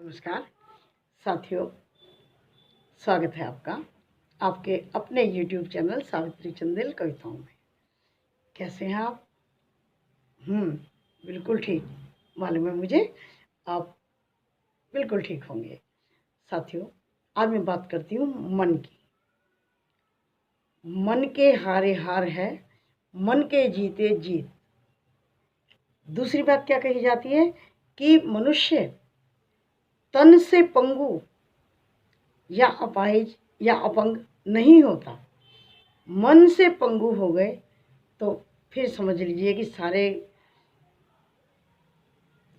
नमस्कार साथियों, स्वागत है आपका आपके अपने YouTube चैनल सावित्री चंदेल कविताओं में। कैसे हैं आप? बिल्कुल ठीक, मालूम है मुझे आप बिल्कुल ठीक होंगे। साथियों, आज मैं बात करती हूँ मन की। मन के हारे हार है, मन के जीते जीत। दूसरी बात क्या कही जाती है कि मनुष्य तन से पंगु या अपाहिज या अपंग नहीं होता। मन से पंगु हो गए तो फिर समझ लीजिए कि सारे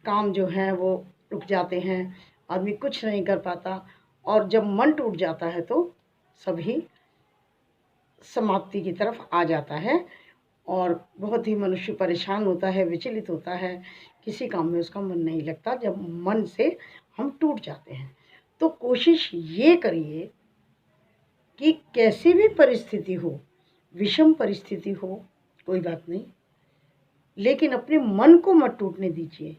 काम जो हैं वो रुक जाते हैं, आदमी कुछ नहीं कर पाता। और जब मन टूट जाता है तो सभी समाप्ति की तरफ आ जाता है और बहुत ही मनुष्य परेशान होता है, विचलित होता है, किसी काम में उसका मन नहीं लगता जब मन से हम टूट जाते हैं। तो कोशिश ये करिए कि कैसी भी परिस्थिति हो, विषम परिस्थिति हो, कोई बात नहीं, लेकिन अपने मन को मत टूटने दीजिए।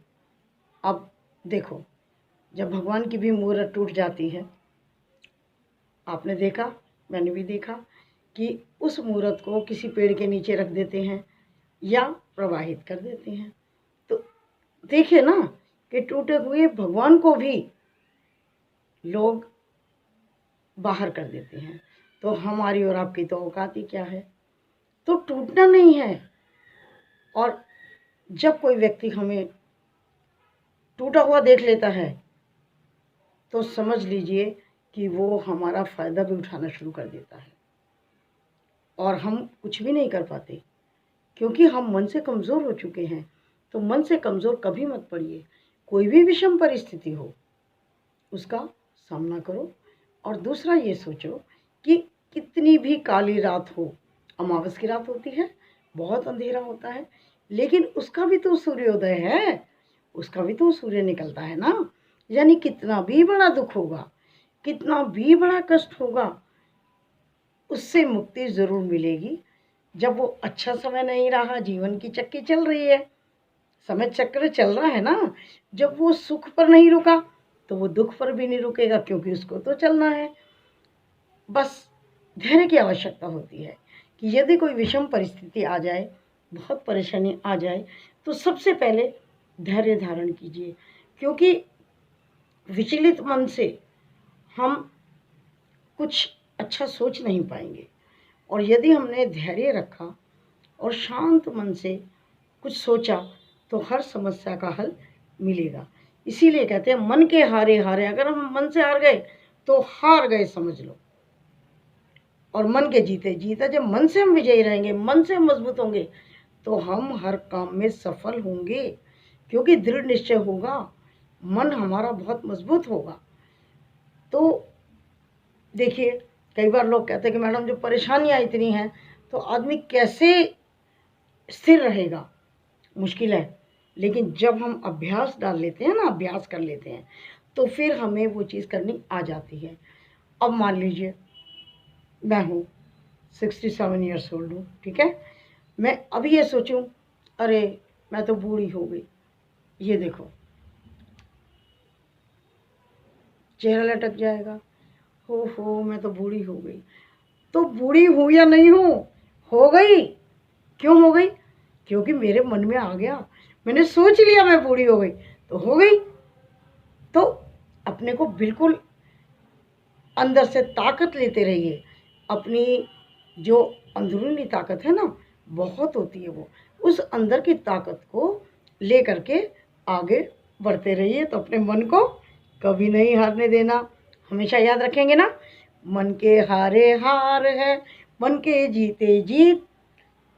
अब देखो, जब भगवान की भी मूर्त टूट जाती है, आपने देखा, मैंने भी देखा कि उस मूर्त को किसी पेड़ के नीचे रख देते हैं या प्रवाहित कर देते हैं। तो देखिए ना कि टूटे हुए भगवान को भी लोग बाहर कर देते हैं। तो हमारी और आपकी तो औकात ही क्या है? तो टूटना नहीं है। और जब कोई व्यक्ति हमें टूटा हुआ देख लेता है तो समझ लीजिए कि वो हमारा फ़ायदा भी उठाना शुरू कर देता है और हम कुछ भी नहीं कर पाते, क्योंकि हम मन से कमज़ोर हो चुके हैं। तो मन से कमज़ोर कभी मत पड़िए। कोई भी विषम परिस्थिति हो उसका सामना करो। और दूसरा ये सोचो कि कितनी भी काली रात हो, अमावस की रात होती है, बहुत अंधेरा होता है, लेकिन उसका भी तो सूर्योदय है, उसका भी तो सूर्य निकलता है ना। यानी कितना भी बड़ा दुख होगा, कितना भी बड़ा कष्ट होगा, उससे मुक्ति ज़रूर मिलेगी। जब वो अच्छा समय नहीं रहा, जीवन की चक्की चल रही है, समय चक्र चल रहा है ना, जब वो सुख पर नहीं रुका तो वो दुख पर भी नहीं रुकेगा, क्योंकि उसको तो चलना है। बस धैर्य की आवश्यकता होती है कि यदि कोई विषम परिस्थिति आ जाए, बहुत परेशानी आ जाए, तो सबसे पहले धैर्य धारण कीजिए, क्योंकि विचलित मन से हम कुछ अच्छा सोच नहीं पाएंगे। और यदि हमने धैर्य रखा और शांत मन से कुछ सोचा तो हर समस्या का हल मिलेगा। इसीलिए कहते हैं मन के हारे हारे। अगर हम मन से हार गए तो हार गए समझ लो, और मन के जीते जीता। जब मन से हम विजयी रहेंगे, मन से हम मजबूत होंगे, तो हम हर काम में सफल होंगे, क्योंकि दृढ़ निश्चय होगा, मन हमारा बहुत मजबूत होगा। तो देखिए, कई बार लोग कहते हैं कि मैडम जो परेशानियाँ इतनी हैं तो आदमी कैसे स्थिर रहेगा? मुश्किल है। लेकिन जब हम अभ्यास डाल लेते हैं ना, अभ्यास कर लेते हैं, तो फिर हमें वो चीज़ करनी आ जाती है। अब मान लीजिए मैं हूँ 67 ईयर्स ओल्ड हूँ, ठीक है। मैं अभी ये सोचूं, अरे मैं तो बूढ़ी हो गई, ये देखो चेहरा लटक जाएगा, हो मैं तो बूढ़ी हो गई। तो बूढ़ी हूँ या नहीं हूँ, हो गई। क्यों हो गई? क्योंकि मेरे मन में आ गया, मैंने सोच लिया मैं बूढ़ी हो गई तो हो गई। तो अपने को बिल्कुल अंदर से ताकत लेते रहिए। अपनी जो अंदरूनी ताकत है ना, बहुत होती है वो, उस अंदर की ताकत को ले करके आगे बढ़ते रहिए। तो अपने मन को कभी नहीं हारने देना। हमेशा याद रखेंगे ना, मन के हारे हार है, मन के जीते जीत।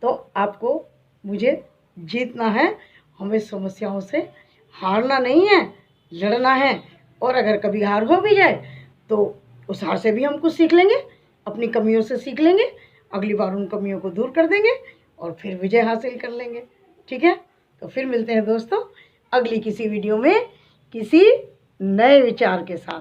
तो आपको मुझे जीतना है, हमें समस्याओं से हारना नहीं है, लड़ना है। और अगर कभी हार हो भी जाए तो उस हार से भी हम कुछ सीख लेंगे, अपनी कमियों से सीख लेंगे, अगली बार उन कमियों को दूर कर देंगे और फिर विजय हासिल कर लेंगे। ठीक है, तो फिर मिलते हैं दोस्तों अगली किसी वीडियो में किसी नए विचार के साथ।